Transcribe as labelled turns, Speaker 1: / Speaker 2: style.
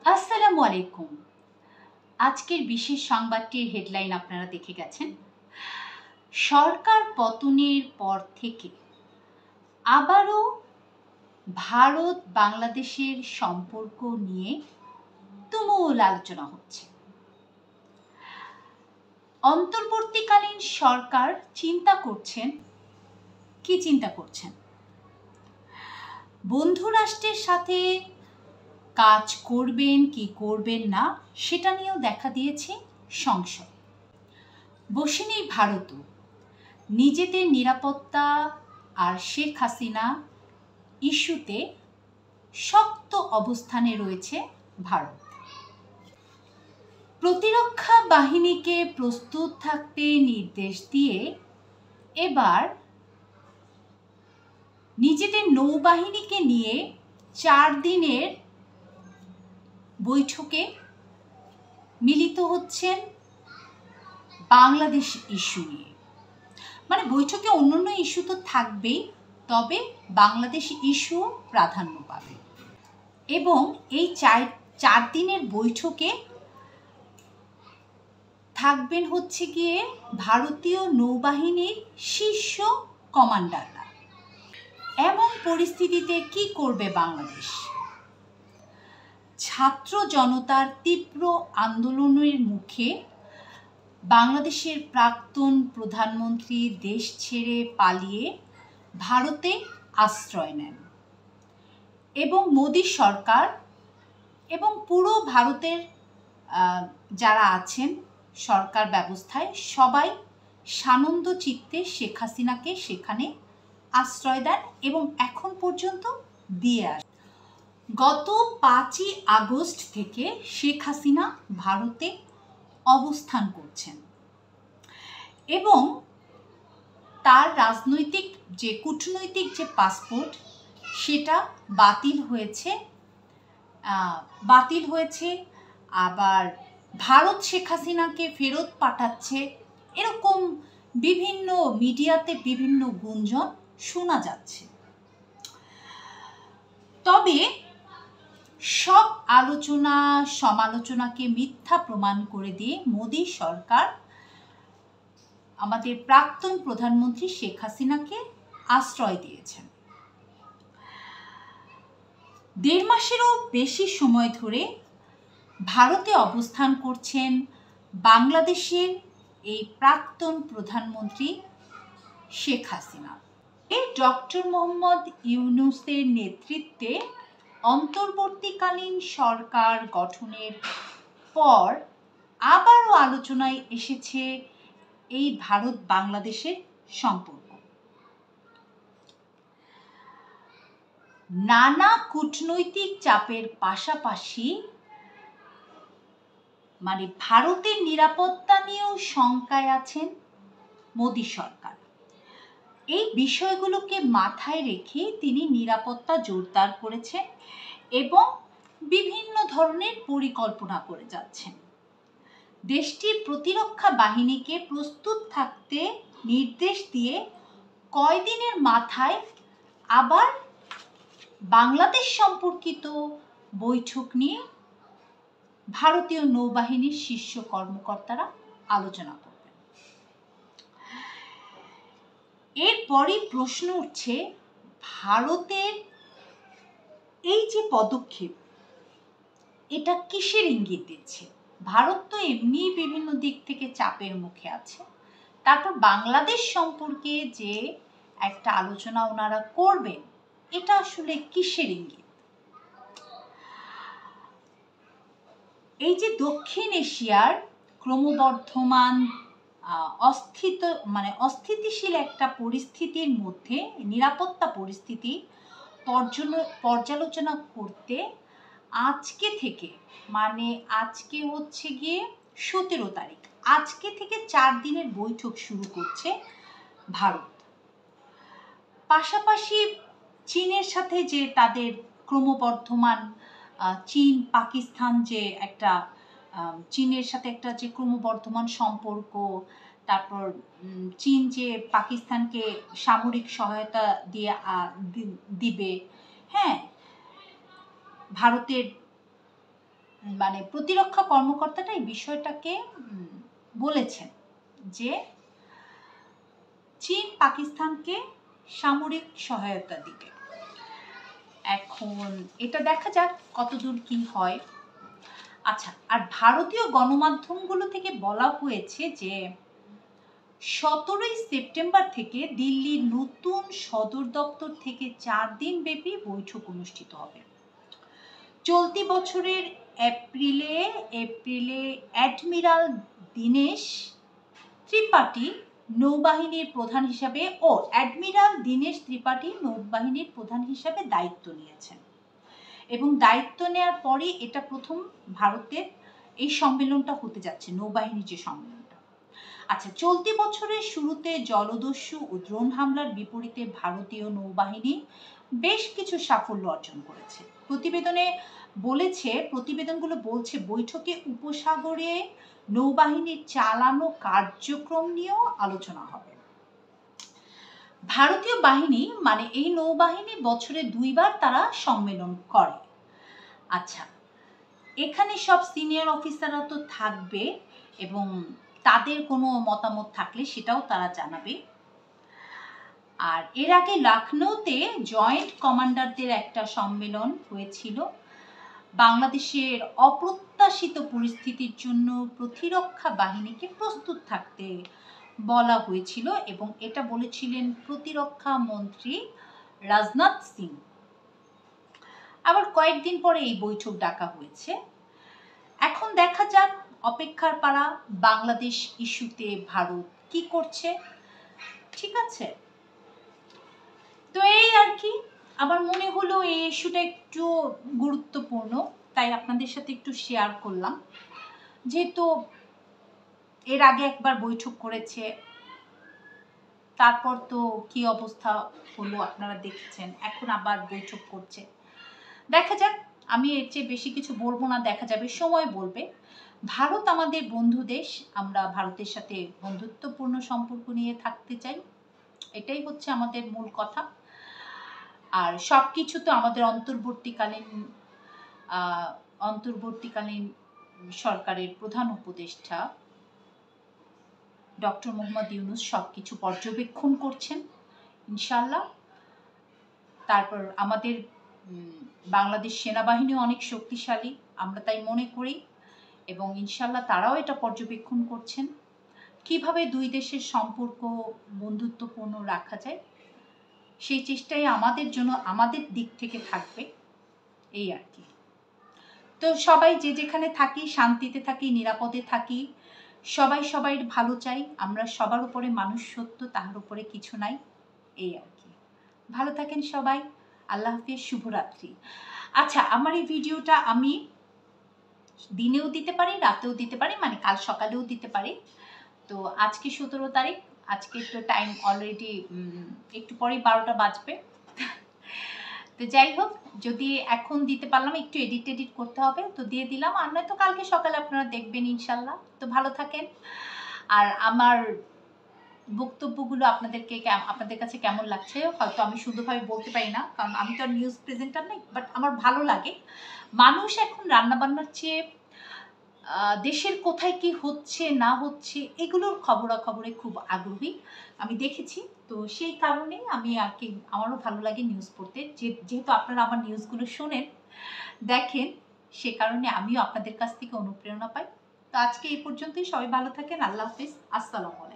Speaker 1: আসসালামু আলাইকুম। আজকের বিশেষ সংবাদটির হেডলাইন আপনারা দেখে গেছেন। সরকার পতনের পর থেকে আবারও ভারত বাংলাদেশের সম্পর্ক নিয়ে তুমুল আলোচনা হচ্ছে। অন্তর্বর্তীকালীন সরকার চিন্তা করছেন, বন্ধু রাষ্ট্রের সাথে কাজ করবেন কি করবেন না সেটা নিয়েও দেখা দিয়েছে সংশয়। বসে নেই ভারতও, নিজেদের নিরাপত্তা আর শেখ হাসিনা ইস্যুতে শক্ত অবস্থানে রয়েছে ভারত। প্রতিরক্ষা বাহিনীকে প্রস্তুত থাকতে নির্দেশ দিয়ে এবার নিজেদের নৌবাহিনীকে নিয়ে 4 দিনের বৈঠকে মিলিত হচ্ছেন বাংলাদেশ ইস্যু নিয়ে। মানে বৈঠকে অন্যান্য ইস্যু তো থাকবেই, তবে বাংলাদেশ ইস্যু প্রাধান্য পাবে। এবং এই 4 দিনের বৈঠকে থাকবেন হচ্ছে গিয়ে ভারতীয় নৌবাহিনীর শীর্ষ কমান্ডাররা। এমন পরিস্থিতিতে কি করবে বাংলাদেশ? ছাত্র জনতার তীব্র আন্দোলনের মুখে বাংলাদেশের প্রাক্তন প্রধানমন্ত্রী দেশ ছেড়ে পালিয়ে ভারতে আশ্রয় নেন এবং মোদী সরকার এবং পুরো ভারতের যারা আছেন সরকার ব্যবস্থায় সবাই সানন্দ চিত্তে শেখ হাসিনাকে সেখানে আশ্রয় দেন এবং এখন পর্যন্ত দিয়ে আসে। গত 5ই আগস্ট থেকে শেখ হাসিনা ভারতে অবস্থান করছেন এবং তার রাজনৈতিক যে কূটনৈতিক যে পাসপোর্ট সেটা বাতিল হয়েছে। আবার ভারত শেখ হাসিনাকে ফেরত পাঠাচ্ছে, এরকম বিভিন্ন মিডিয়াতে বিভিন্ন গুঞ্জন শোনা যাচ্ছে। তবে সব আলোচনা সমালোচনাকে মিথ্যা প্রমাণ করে দিয়ে মোদী সরকার আমাদের প্রাক্তন প্রধানমন্ত্রী শেখ হাসিনাকে আশ্রয় দিয়েছেন। 1.5 মাসেরও বেশি সময় ধরে ভারতে অবস্থান করছেন বাংলাদেশের এই প্রাক্তন প্রধানমন্ত্রী শেখ হাসিনা। ডক্টর মোহাম্মদ ইউনূসের নেতৃত্বে অন্তর্বর্তীকালীন সরকার গঠনের পর আবারও আলোচনায় এসেছে এই ভারত বাংলাদেশের সম্পর্ক। নানা কূটনৈতিক চাপের পাশাপাশি ভারতের নিরাপত্তা নিয়েও শঙ্কায় আছেন মোদী সরকার। এই বিষয়গুলোকে মাথায় রেখে তিনি নিরাপত্তা জোরদার করেছেন এবং বিভিন্ন ধরনের পরিকল্পনা করে যাচ্ছেন। দেশটির প্রতিরক্ষা বাহিনীকে প্রস্তুত থাকতে নির্দেশ দিয়ে কয়দিনের মাথায় আবার বাংলাদেশ সম্পর্কিত বৈঠক নিয়ে ভারতীয় নৌবাহিনীর শীর্ষ কর্মকর্তারা আলোচনা করবেন। এরপরই প্রশ্ন উঠছে, ভারতের এই যে পদক্ষেপ, এটা কিসের ইঙ্গিত দিচ্ছে? ভারত তো এমনি বিভিন্ন দিক থেকে চাপের মুখে আছে, তারপর বাংলাদেশ সম্পর্কে যে একটা আলোচনা ওনারা করবেন, এটা আসলে কিসের ইঙ্গিত? এই যে দক্ষিণ এশিয়ার ক্রমবর্ধমান অস্থিতিশীল একটা পরিস্থিতির মধ্যে নিরাপত্তা পরিস্থিতি পর্যালোচনা করতে আজকে থেকে, আজকে হচ্ছে গিয়ে 17 তারিখ, আজকে থেকে 4 দিনের বৈঠক শুরু করছে ভারত। পাশাপাশি চীনের সাথে যে তাদের ক্রমবর্ধমান চীন পাকিস্তান যে একটা চীনের সাথে একটা যে ক্রমবর্ধমান সম্পর্ক, তারপর চীন যে পাকিস্তানকে সামরিক সহায়তা দিবে, হ্যাঁ, ভারতের মানে প্রতিরক্ষা কর্মকর্তাটা এই বিষয়টাকে বলেছেন যে চীন পাকিস্তানকে সামরিক সহায়তা দিবে। এখন এটা দেখা যাক কতদূর কি হয়। আচ্ছা, আর ভারতীয় গণমাধ্যমগুলো থেকে বলা হয়েছে যে 17ই সেপ্টেম্বর থেকে দিল্লির নতুন সদর দপ্তর থেকে 4 দিন ব্যাপী বৈঠক অনুষ্ঠিত হবে। চলতি বছরের এপ্রিলে অ্যাডমিরাল দীনেশ ত্রিপাঠী নৌবাহিনীর প্রধান হিসাবে দায়িত্ব নিয়েছেন এবং দায়িত্ব নেওয়ার পরে এটা প্রথম ভারতের এই সম্মেলনটা হতে যাচ্ছে, নৌবাহিনীর যে সম্মেলনটা। আচ্ছা, চলতি বছরের শুরুতে জলদস্যু ও ড্রোন হামলার বিপরীতে ভারতীয় নৌবাহিনী বেশ কিছু সাফল্য অর্জন করেছে। প্রতিবেদনগুলো বলছে বৈঠকে উপসাগরে নৌবাহিনীর চালানো কার্যক্রম নিয়েও আলোচনা হবে। ভারতীয় বাহিনী মানে এই নৌবাহিনী বছরে 2 বার তারা সম্মেলন করে। আচ্ছা, এখানে সব সিনিয়র অফিসাররা তো থাকবে এবং তাদের কোনো মতামত থাকলে সেটাও তারা জানাবে। আর এর আগে লখনৌতে জয়েন্ট কমান্ডারদের একটা সম্মেলন হয়েছিল। বাংলাদেশের অপ্রত্যাশিত পরিস্থিতির জন্য প্রতিরক্ষা বাহিনীকে প্রস্তুত থাকতে বলা হয়েছিল এবং এটা বলেছিলেন প্রতিরক্ষা মন্ত্রী রাজনাথ সিং। আবার কয়েকদিন পরে এই বৈঠক ডাকা হয়েছে। এখন দেখা যাক, অপেক্ষার পালা, বাংলাদেশ ইস্যুতে ভারত কি করছে। ঠিক আছে, তো এই আর কি, আমার মনে হলো এই ইস্যুটা একটু গুরুত্বপূর্ণ, তাই আপনাদের সাথে একটু শেয়ার করলাম। যেহেতু এর আগে একবার বৈঠক করেছে, তারপর তো কি অবস্থা হলো আপনারা দেখছেন, এখন আবার বৈঠক করছে। দেখা যাক, আমি এর চেয়ে বেশি কিছু বলবো না, দেখা যাবে, সময় বলবে। ভারত আমাদের বন্ধু দেশ, আমরা ভারতের সাথে বন্ধুত্বপূর্ণ সম্পর্ক নিয়ে থাকতে চাই, এটাই হচ্ছে আমাদের মূল কথা। আর সব কিছু তো আমাদের অন্তর্বর্তীকালীন সরকারের প্রধান উপদেষ্টা ডক্টর মোহাম্মদ ইউনূস সব কিছু পর্যবেক্ষণ করছেন ইনশাল্লাহ। তারপর আমাদের বাংলাদেশ সেনাবাহিনী অনেক শক্তিশালী, আমরা তাই মনে করি, এবং ইনশাল্লাহ তারাও এটা পর্যবেক্ষণ করছেন কিভাবে দুই দেশের সম্পর্ক বন্ধুত্বপূর্ণ রাখা যায়, সেই চেষ্টাই আমাদের দিক থেকে থাকবে, এই আর কি। তো সবাই যে যেখানে থাকি শান্তিতে থাকি, নিরাপদে থাকি, সবাই সবাইয়ের ভালো চাই, আমরা সবার উপরে মানুষ সত্য, তাহার উপরে কিছু নাই, এই আর কি। ভালো থাকেন সবাই, আল্লাহ হাফেজ, শুভরাত্রি। আচ্ছা, আমার এই ভিডিওটা আমি দিনেও দিতে পারি, রাতেও দিতে পারি, মানে কাল সকালেও দিতে পারি। তো আজকে 17 তারিখ, আজকে তো টাইম অলরেডি একটু পরে 12টা বাজবে। তো যাই হোক, যদি এখন দিতে পারলাম, একটু এডিট করতে হবে, তো দিয়ে দিলাম, আর নয়তো কালকে সকালে আপনারা দেখবেন ইনশাল্লাহ। তো ভালো থাকেন। আর আমার বক্তব্যগুলো আপনাদের কাছে কেমন লাগছে হয়তো আমি সুন্দরভাবে বলতে পারি না, কারণ আমি তো নিউজ প্রেজেন্টার নেই, বাট আমার ভালো লাগে। মানুষ এখন রান্নাবান্নার চেয়ে দেশের কোথায় কি হচ্ছে না হচ্ছে এগুলোর খবরাখবরে খুব আগ্রহী আমি দেখেছি। তো সেই কারণেই আমি আর কি, আমারও ভালো লাগে নিউজ পড়তে, যেহেতু আপনারা আমার নিউজগুলো শোনেন, দেখেন, সে কারণে আমিও আপনাদের কাছ থেকে অনুপ্রেরণা পাই। তো আজকে এই পর্যন্তই, সবাই ভালো থাকেন, আল্লাহ হাফিজ, আসসালামু আলাইকুম।